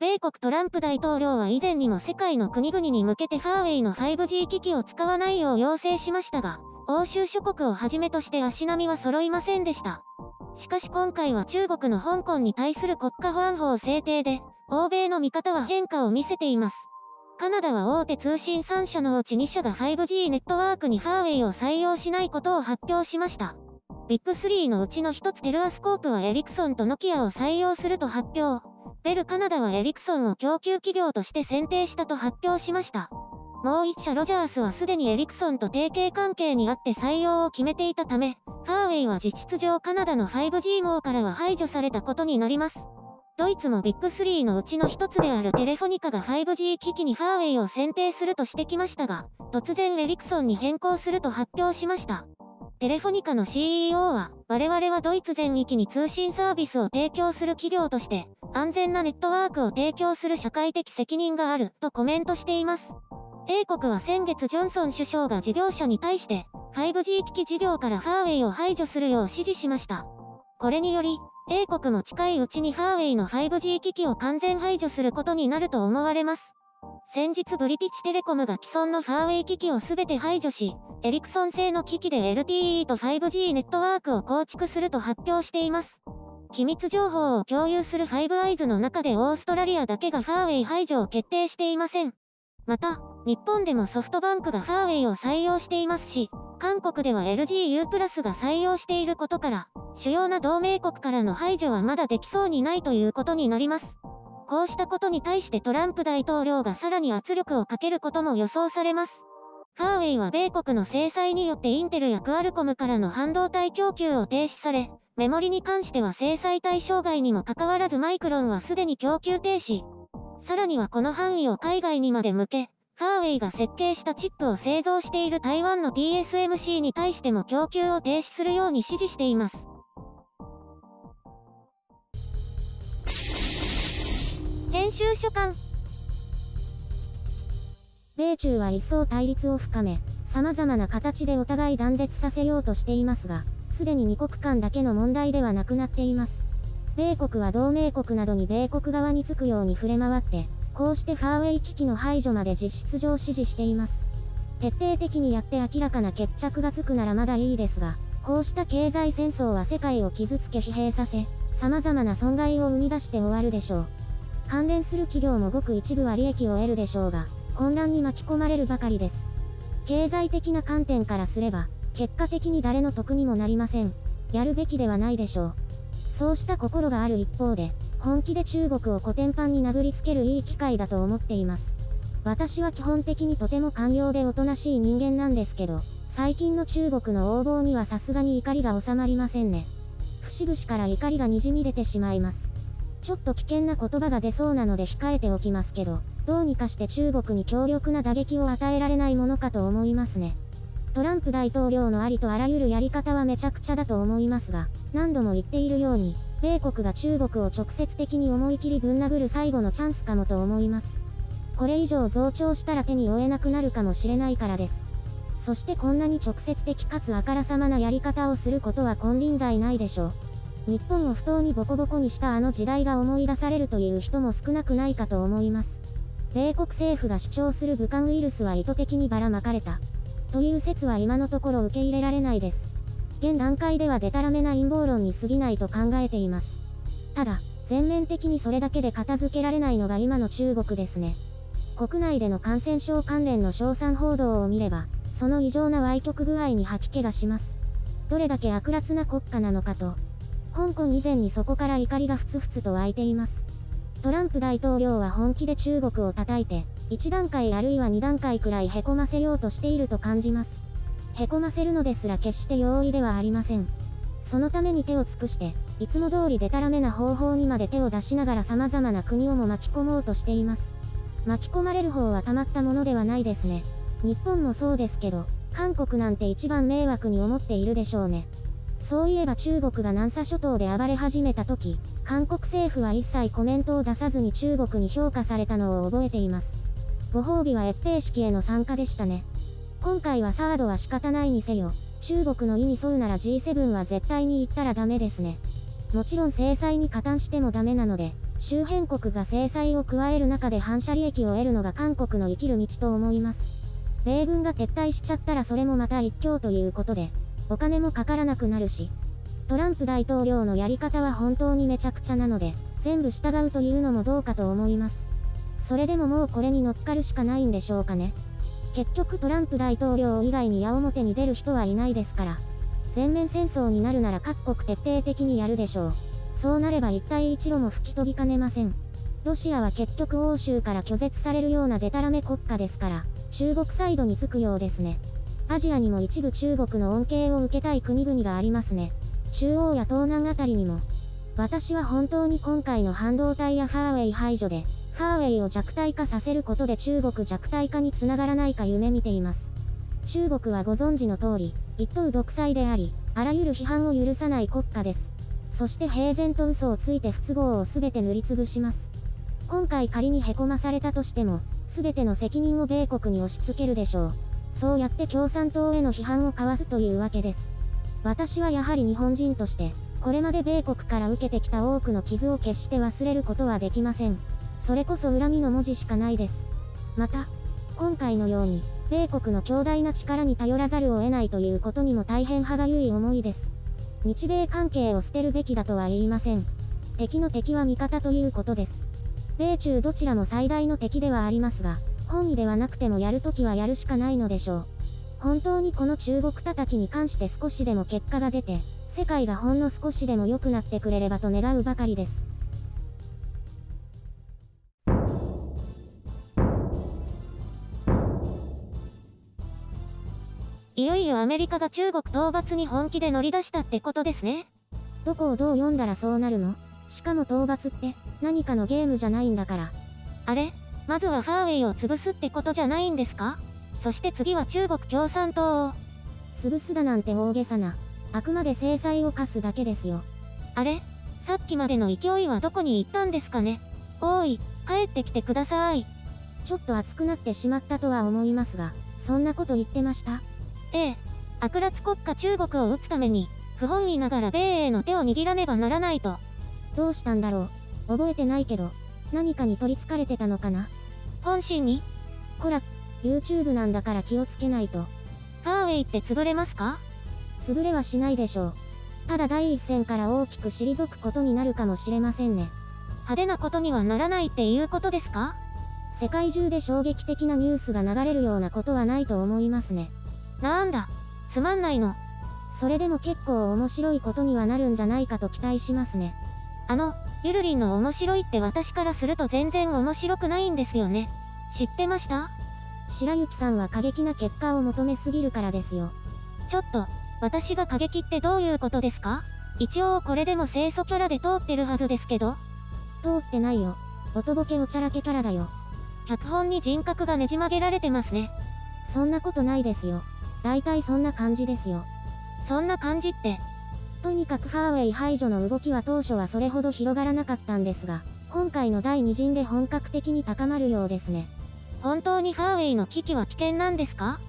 米国トランプ大統領は以前にも世界の国々に向けてファーウェイの 5G 機器を使わないよう要請しましたが、欧州諸国をはじめとして足並みは揃いませんでした。しかし今回は中国の香港に対する国家保安法制定で、欧米の見方は変化を見せています。カナダは大手通信3社のうち2社が 5G ネットワークにファーウェイを採用しないことを発表しました。ビッグ3のうちの一つテルアスコープはエリクソンとノキアを採用すると発表。ベルカナダはエリクソンを供給企業として選定したと発表しました。もう一社ロジャースはすでにエリクソンと提携関係にあって採用を決めていたため、ファーウェイは実質上カナダの 5G 網からは排除されたことになります。ドイツもビッグ3のうちの一つであるテレフォニカが 5G 機器にファーウェイを選定するとしてきましたが、突然エリクソンに変更すると発表しました。テレフォニカの CEO は、我々はドイツ全域に通信サービスを提供する企業として、安全なネットワークを提供する社会的責任がある、とコメントしています。英国は先月ジョンソン首相が事業者に対して、5G 機器事業からファーウェイを排除するよう指示しました。これにより、英国も近いうちにファーウェイの 5G 機器を完全排除することになると思われます。先日ブリティッチテレコムが既存のファーウェイ機器をすべて排除し、エリクソン製の機器で LTE と 5G ネットワークを構築すると発表しています。機密情報を共有するファイブアイズの中でオーストラリアだけがファーウェイ排除を決定していません。また、日本でもソフトバンクがファーウェイを採用していますし、韓国では LGU プラスが採用していることから、主要な同盟国からの排除はまだできそうにないということになります。こうしたことに対してトランプ大統領がさらに圧力をかけることも予想されます。ファーウェイは米国の制裁によってインテルやクアルコムからの半導体供給を停止され、メモリに関しては制裁対象外にもかかわらずマイクロンはすでに供給停止。さらにはこの範囲を海外にまで向け、ファーウェイが設計したチップを製造している台湾の TSMC に対しても供給を停止するように指示しています。編集所管。米中は一層対立を深め、様々な形でお互い断絶させようとしていますが、すでに二国間だけの問題ではなくなっています。米国は同盟国などに米国側につくように触れ回って、こうしてファーウェイ機器の排除まで実質上指示しています。徹底的にやって明らかな決着がつくならまだいいですが、こうした経済戦争は世界を傷つけ疲弊させ、様々な損害を生み出して終わるでしょう。関連する企業もごく一部は利益を得るでしょうが、混乱に巻き込まれるばかりです。経済的な観点からすれば、結果的に誰の得にもなりません。やるべきではないでしょう。そうした心がある一方で、本気で中国をコテンパンに殴りつけるいい機会だと思っています。私は基本的にとても寛容でおとなしい人間なんですけど、最近の中国の横暴にはさすがに怒りが収まりませんね。節々から怒りがにじみ出てしまいます。ちょっと危険な言葉が出そうなので控えておきますけど、どうにかして中国に強力な打撃を与えられないものかと思いますね。トランプ大統領のありとあらゆるやり方はめちゃくちゃだと思いますが、何度も言っているように、米国が中国を直接的に思い切りぶん殴る最後のチャンスかもと思います。これ以上増長したら手に負えなくなるかもしれないからです。そしてこんなに直接的かつあからさまなやり方をすることは金輪際ないでしょう。日本を不当にボコボコにしたあの時代が思い出されるという人も少なくないかと思います。米国政府が主張する武漢ウイルスは意図的にばらまかれた。という説は今のところ受け入れられないです。現段階ではデタラメな陰謀論に過ぎないと考えています。ただ、全面的にそれだけで片付けられないのが今の中国ですね。国内での感染症関連の称賛報道を見れば、その異常な歪曲具合に吐き気がします。どれだけ悪辣な国家なのかと。香港以前にそこから怒りがふつふつと湧いています。トランプ大統領は本気で中国を叩いて、1段階あるいは2段階くらいへこませようとしていると感じます。へこませるのですら決して容易ではありません。そのために手を尽くして、いつも通りデタラメな方法にまで手を出しながら様々な国をも巻き込もうとしています。巻き込まれる方はたまったものではないですね。日本もそうですけど、韓国なんて一番迷惑に思っているでしょうね。そういえば中国が南沙諸島で暴れ始めた時、韓国政府は一切コメントを出さずに中国に評価されたのを覚えています。ご褒美は閲兵式への参加でしたね。今回はサードは仕方ないにせよ、中国の意に沿うなら G7 は絶対に行ったらダメですね。もちろん制裁に加担してもダメなので、周辺国が制裁を加える中で反射利益を得るのが韓国の生きる道と思います。米軍が撤退しちゃったらそれもまた一興ということで、お金もかからなくなるし、トランプ大統領のやり方は本当にめちゃくちゃなので、全部従うというのもどうかと思います。それでももうこれに乗っかるしかないんでしょうかね。結局トランプ大統領以外に矢面に出る人はいないですから。全面戦争になるなら各国徹底的にやるでしょう。そうなれば一帯一路も吹き飛びかねません。ロシアは結局欧州から拒絶されるようなデタラメ国家ですから、中国サイドにつくようですね。アジアにも一部中国の恩恵を受けたい国々がありますね。中央や東南あたりにも。私は本当に今回の半導体やファーウェイ排除で、ファーウェイを弱体化させることで中国弱体化につながらないか夢見ています。中国はご存知の通り、一党独裁であり、あらゆる批判を許さない国家です。そして平然と嘘をついて不都合をすべて塗りつぶします。今回仮にへこまされたとしても、すべての責任を米国に押し付けるでしょう。そうやって共産党への批判をかわすというわけです。私はやはり日本人として、これまで米国から受けてきた多くの傷を決して忘れることはできません。それこそ恨みの文字しかないです。また、今回のように、米国の強大な力に頼らざるを得ないということにも大変歯がゆい思いです。日米関係を捨てるべきだとは言いません。敵の敵は味方ということです。米中どちらも最大の敵ではありますが、本意ではなくてもやるときはやるしかないのでしょう。本当にこの中国叩きに関して少しでも結果が出て、世界がほんの少しでも良くなってくれればと願うばかりです。いよいよアメリカが中国討伐に本気で乗り出したってことですね。どこをどう読んだらそうなるの？しかも討伐って何かのゲームじゃないんだから。あれ？まずはファーウェイを潰すってことじゃないんですか？そして次は中国共産党を。潰すだなんて大げさな。あくまで制裁を科すだけですよ。あれ？さっきまでの勢いはどこに行ったんですかね？おーい、帰ってきてください。ちょっと熱くなってしまったとは思いますが、そんなこと言ってました？ええ。悪辣国家中国を撃つために、不本意ながら米英の手を握らねばならないと。どうしたんだろう。覚えてないけど、何かに取り憑かれてたのかな？本心に？こら、YouTube なんだから気をつけないと。ファーウェイって潰れますか？潰れはしないでしょう。ただ第一線から大きく退くことになるかもしれませんね。派手なことにはならないっていうことですか？世界中で衝撃的なニュースが流れるようなことはないと思いますね。なんだ、つまんないの。それでも結構面白いことにはなるんじゃないかと期待しますね。ゆるりんの面白いって私からすると全然面白くないんですよね。知ってました？白雪さんは過激な結果を求めすぎるからですよ。ちょっと、私が過激ってどういうことですか？一応これでも清楚キャラで通ってるはずですけど。通ってないよ。おとぼけおちゃらけキャラだよ。脚本に人格がねじ曲げられてますね。そんなことないですよ。大体そんな感じですよ。そんな感じって。とにかくファーウェイ排除の動きは当初はそれほど広がらなかったんですが、今回の第2陣で本格的に高まるようですね。本当にファーウェイの危機は危険なんですか？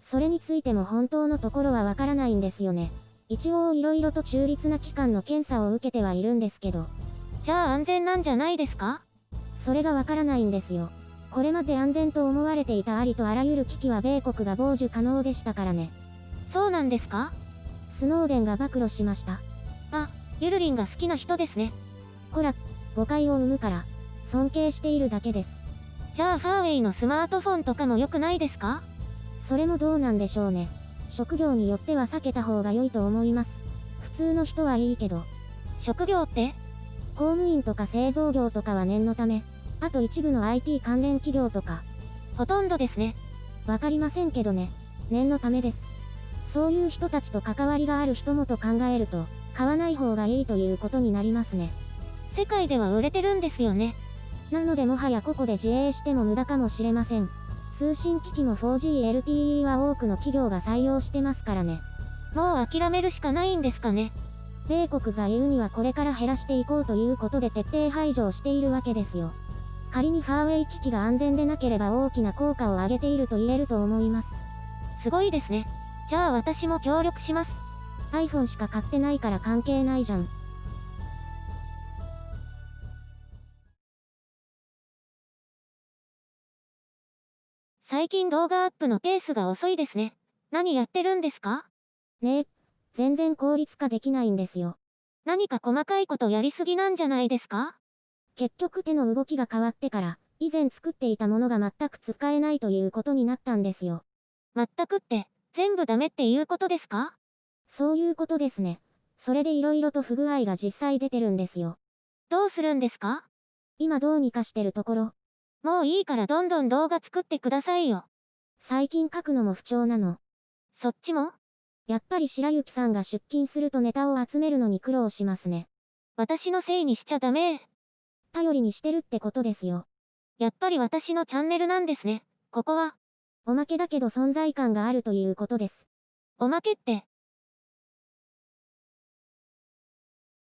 それについても本当のところはわからないんですよね。一応いろいろと中立な機関の検査を受けてはいるんですけど。じゃあ安全なんじゃないですか？それがわからないんですよ。これまで安全と思われていたありとあらゆる機器は米国が傍受可能でしたからね。そうなんですか？スノーデンが暴露しました。あ、ゆるりんが好きな人ですね。こら、誤解を生むから、尊敬しているだけです。じゃあファーウェイのスマートフォンとかも良くないですか？それもどうなんでしょうね。職業によっては避けた方が良いと思います。普通の人はいいけど。職業って？公務員とか製造業とかは念のため、あと一部の IT 関連企業とか。ほとんどですね。わかりませんけどね。念のためです。そういう人たちと関わりがある人もと考えると、買わない方がいいということになりますね。世界では売れてるんですよね。なのでもはやここで自営しても無駄かもしれません。通信機器も 4G LTE は多くの企業が採用してますからね。もう諦めるしかないんですかね。米国が言うにはこれから減らしていこうということで徹底排除をしているわけですよ。仮にファーウェイ機器が安全でなければ大きな効果を上げていると言えると思います。すごいですね。じゃあ私も協力します。iPhone しか買ってないから関係ないじゃん。最近動画アップのペースが遅いですね。何やってるんですか？ねえ、全然効率化できないんですよ。何か細かいことやりすぎなんじゃないですか？結局手の動きが変わってから、以前作っていたものが全く使えないということになったんですよ。全くって、全部ダメっていうことですか？そういうことですね。それで色々と不具合が実際出てるんですよ。どうするんですか？今どうにかしてるところ、もういいからどんどん動画作ってくださいよ。最近書くのも不調なの。そっちも？やっぱり白雪さんが出勤するとネタを集めるのに苦労しますね。私のせいにしちゃダメ。頼りにしてるってことですよ。やっぱり私のチャンネルなんですね。ここは、おまけだけど存在感があるということです。おまけって、